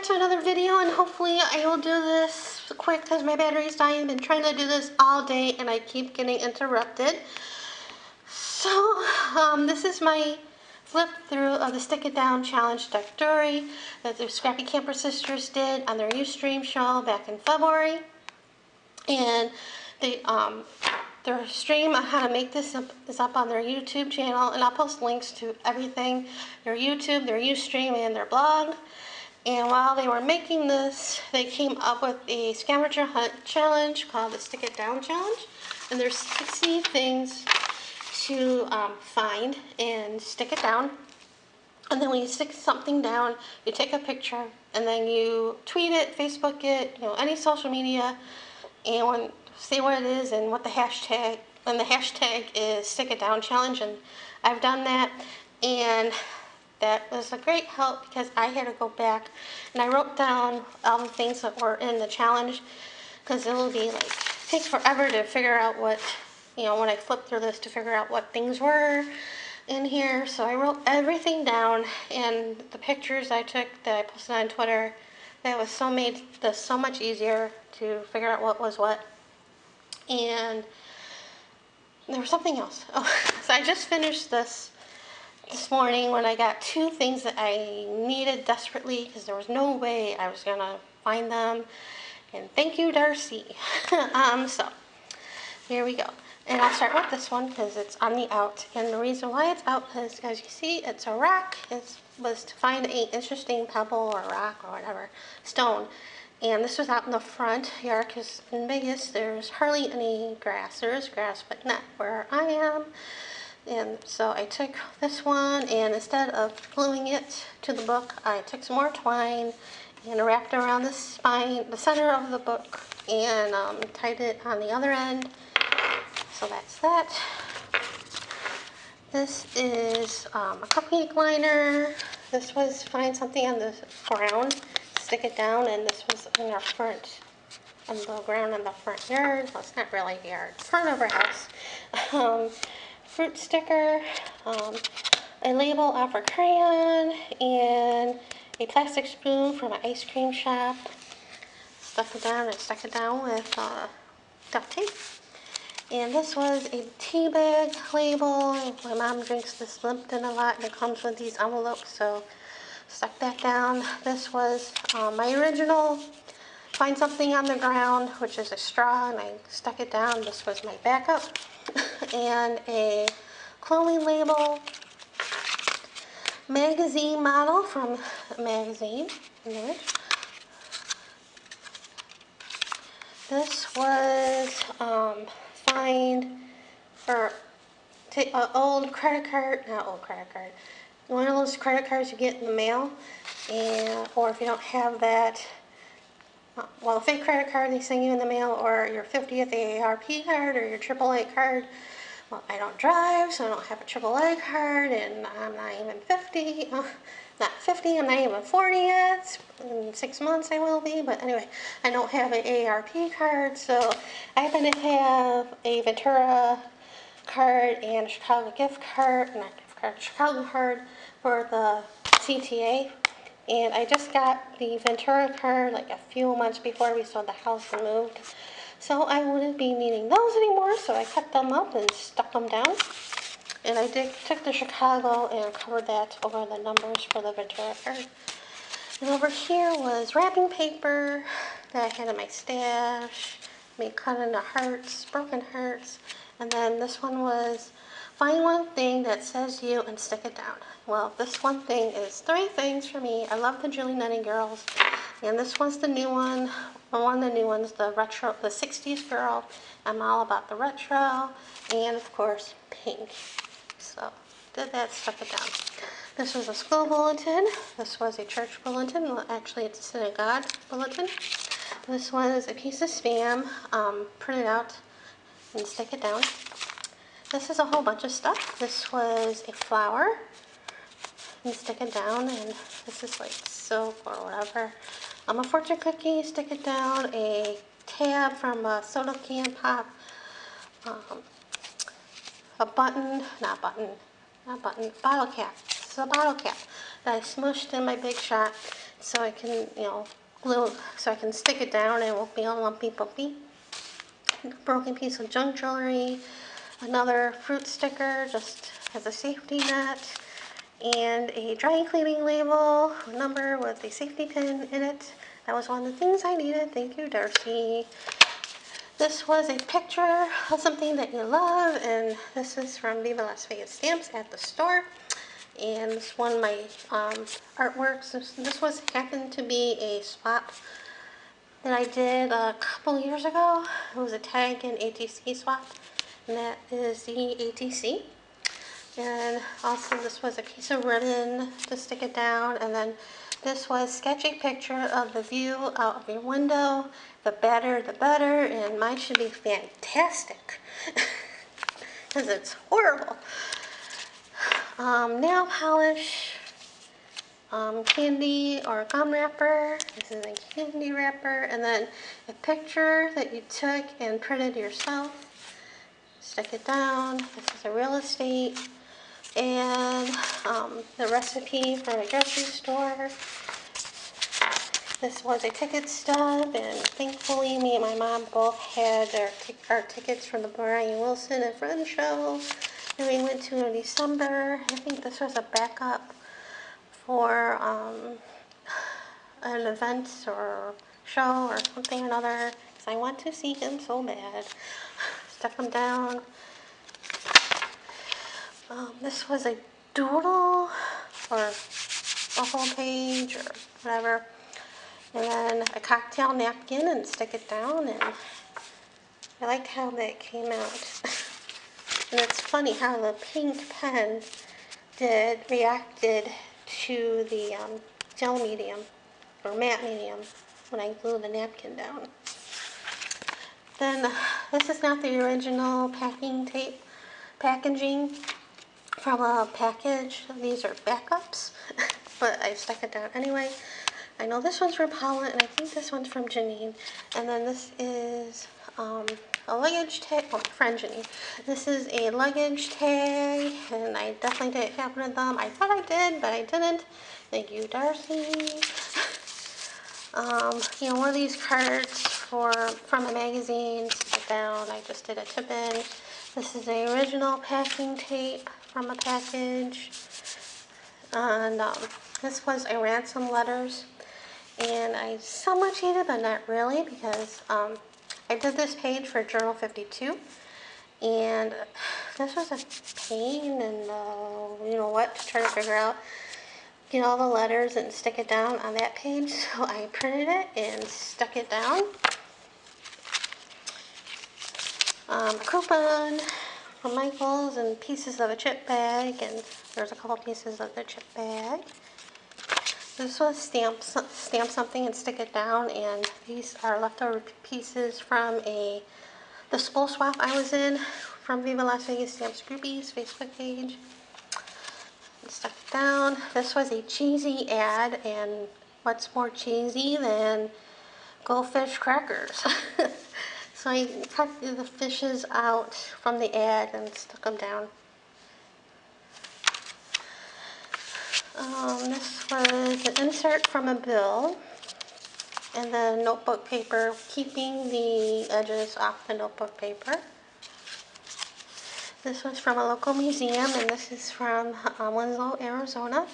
back to another video, and hopefully I will do this quick because my battery's dying. I've been trying to do this all day and I keep getting interrupted. So, this is my flip through of the Stick It Down Challenge story that the Scrappy Camper Sisters did on their Ustream show back in February. And their stream on how to make this is up on their YouTube channel, and I'll post links to everything, their YouTube, their Ustream, and their blog. And while they were making this, they came up with a scavenger hunt challenge called the Stick It Down Challenge. And there's 60 things to find and stick it down. And then when you stick something down, you take a picture and then you tweet it, Facebook it, any social media, and say what it is and what the hashtag. And the hashtag is Stick It Down Challenge. And I've done that, and that was a great help because I had to go back and I wrote down all the things that were in the challenge, because it will be like, it takes forever to figure out what, when I flip through this, to figure out what things were in here. So I wrote everything down, and the pictures I took that I posted on Twitter, that was made this so much easier to figure out what was what. And there was something else. Oh, so I just finished this morning when I got two things that I needed desperately because there was no way I was gonna find them. And thank you, Darcie. So here we go. And I'll start with this one because it's on the out. And the reason why it's out is, as you see, it's a rock. It was to find an interesting pebble or rock or whatever, stone. And this was out in the front yard because in Vegas there's hardly any grass. There is grass, but not where I am. And so I took this one, and instead of gluing it to the book, I took some more twine and wrapped it around the spine, the center of the book, and tied it on the other end. So that's that. This is a cupcake liner. This was find something on the ground, stick it down, and this was in our front, on the ground in the front yard. Well, it's not really yard, front of our house. Fruit sticker, a label off a crayon, and a plastic spoon from an ice cream shop. Stuck it down and stuck it down with duct tape. And this was a tea bag label. My mom drinks this Lipton a lot, and it comes with these envelopes, so stuck that down. This was my original find something on the ground, which is a straw, and I stuck it down. This was my backup. And a clothing label, magazine model from a magazine. This was find for old credit card, not old credit card, one of those credit cards you get in the mail, and or if you don't have that, well, a fake credit card they send you in the mail, or your 50th AARP card or your AAA card. Well, I don't drive, so I don't have a AAA card, and I'm not even 50. Not 50, I'm not even 40 yet. In 6 months I will be, but anyway, I don't have an AARP card, so I happen to have a Ventura card and a Chicago gift card, not gift card, Chicago card for the CTA. And I just got the Ventura card like a few months before we sold the house and moved. So I wouldn't be needing those anymore, so I cut them up and stuck them down. And I took the Chicago and covered that over the numbers for the Ventura card. And over here was wrapping paper that I had in my stash, made cut into hearts, broken hearts. And then this one was find one thing that says you and stick it down. Well, this one thing is 3 things for me. I love the Julie Nutting Girls. And this one's the new one. One of the new ones, the retro, the 60s girl. I'm all about the retro. And of course, pink. So, did that, stuck it down. This was a school bulletin. This was a church bulletin. Well, actually, it's a synagogue bulletin. This was a piece of Spam, printed out and stick it down. This is a whole bunch of stuff. This was a flower and stick it down, and this is like soap or whatever. A fortune cookie, stick it down. A tab from a soda can pop. A button, bottle cap. This is a bottle cap that I smushed in my Big Shot so I can, glue, so I can stick it down and it won't be all lumpy bumpy. Broken piece of junk jewelry, another fruit sticker just as a safety net, and a dry cleaning label, a number with a safety pin in it. That was one of the things I needed. Thank you, Darcie. This was a picture of something that you love, and this is from Viva Las Vegas Stamps at the store. And this one of my artworks. This was happened to be a swap that I did a couple years ago. It was a tag and ATC swap, and that is the ATC. And also this was a piece of ribbon to stick it down, and then this was sketchy picture of the view out of your window. The better, and mine should be fantastic because it's horrible. Nail polish, candy or gum wrapper. This is a candy wrapper, and then a picture that you took and printed yourself. Stick it down. This is a real estate, and the recipe from a grocery store. This was a ticket stub, and thankfully me and my mom both had our tickets from the Brian Wilson and Friends show that we went to in December. I think this was a backup for an event or show or something or another, because I want to see him so bad. Stuck him down. This was a doodle or a whole page or whatever. And then a cocktail napkin and stick it down, and I liked how that came out. And it's funny how the pink pen reacted to the gel medium or matte medium when I glued the napkin down. Then this is not the original packaging from a package. These are backups, but I stuck it down anyway. I know this one's from Paula, and I think this one's from Janine. And then this is a luggage tag. Oh, my friend Janine. This is a luggage tag, and I definitely didn't have one of them. I thought I did, but I didn't. Thank you, Darcie. One of these cards from a magazine. Stick it down. I just did a tip-in. This is the original packing tape from a package. And this was a ransom letters. And I somewhat cheated, but not really, because I did this page for Journal 52, and this was a pain and to try to figure out, get all the letters and stick it down on that page. So I printed it and stuck it down. A coupon from Michael's and pieces of a chip bag, and there's a couple pieces of the chip bag. This was stamp something and stick it down, and these are leftover pieces from the spool swap I was in from Viva Las Vegas Stamps Groupies Facebook page. And stuck it down. This was a cheesy ad, and what's more cheesy than goldfish crackers? So I cut the fishes out from the ad and stuck them down. This was an insert from a bill, and then notebook paper, keeping the edges off the notebook paper. This was from a local museum, and this is from Winslow, Arizona,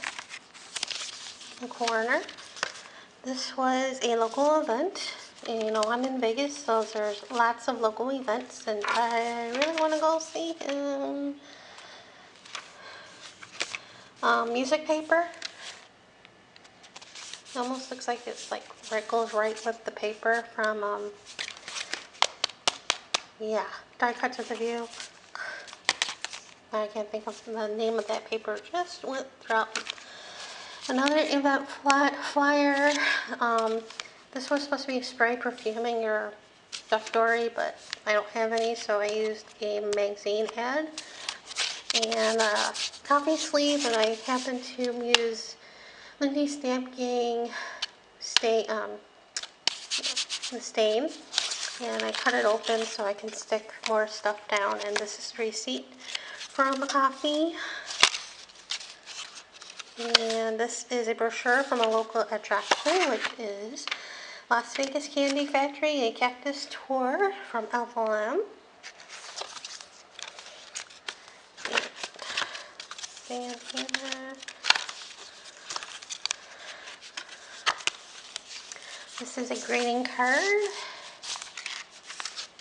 the coroner. This was a local event. I'm in Vegas, so there's lots of local events, and I really want to go see him. Music paper. It almost looks like it's like it goes right with the paper from Die Cuts of the View. I can't think of the name of that paper. Just went throughout. Another event flyer. This was supposed to be spray perfuming your stuffed dory, but I don't have any, so I used a magazine ad. And a coffee sleeve, and I happened to use Lindy Stamp Gang the stain, and I cut it open so I can stick more stuff down. And this is the receipt from the coffee. And this is a brochure from a local attraction, which is Las Vegas Candy Factory, a cactus tour from LLM. Bandana. This is a greeting card.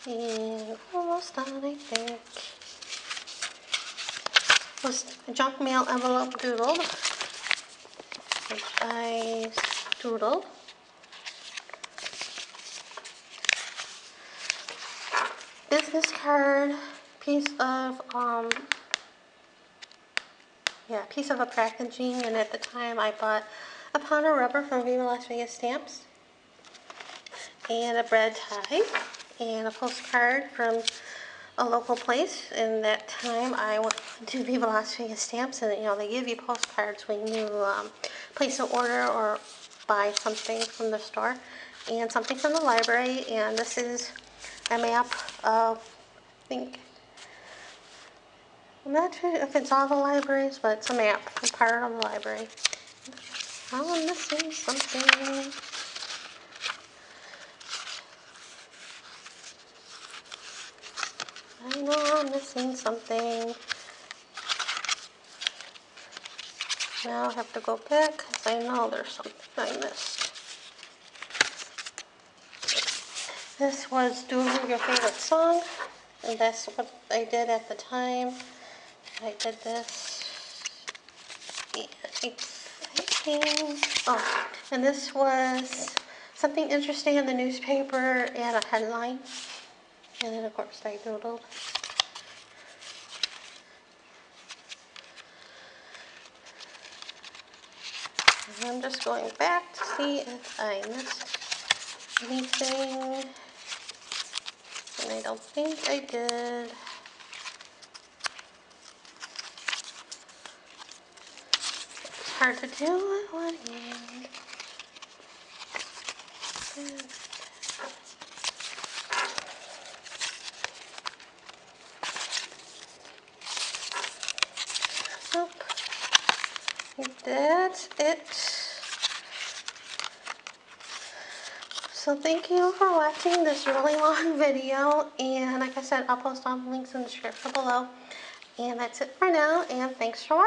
And almost done, I think. Was a junk mail envelope doodled, which I doodled. Business card, piece of piece of a packaging, and at the time I bought a pound of rubber from Viva Las Vegas Stamps, and a bread tie, and a postcard from a local place. And that time I went to Viva Las Vegas Stamps, and they give you postcards when you place an order or buy something from the store, and something from the library. And this is a map of, I think, I'm not sure if it's all the libraries, but it's a map, a part of the library. Oh, I'm missing something. I know I'm missing something. Now I have to go back because I know there's something I missed. This was Doodle Your Favorite Song, and that's what I did at the time. I did this. And this was something interesting in the newspaper and a headline. And then of course I doodled. And I'm just going back to see if I missed anything. And I don't think I did. It's hard to do with one hand. Nope. That's it. So thank you for watching this really long video, and like I said, I'll post all the links in the description below. And that's it for now, and thanks for watching.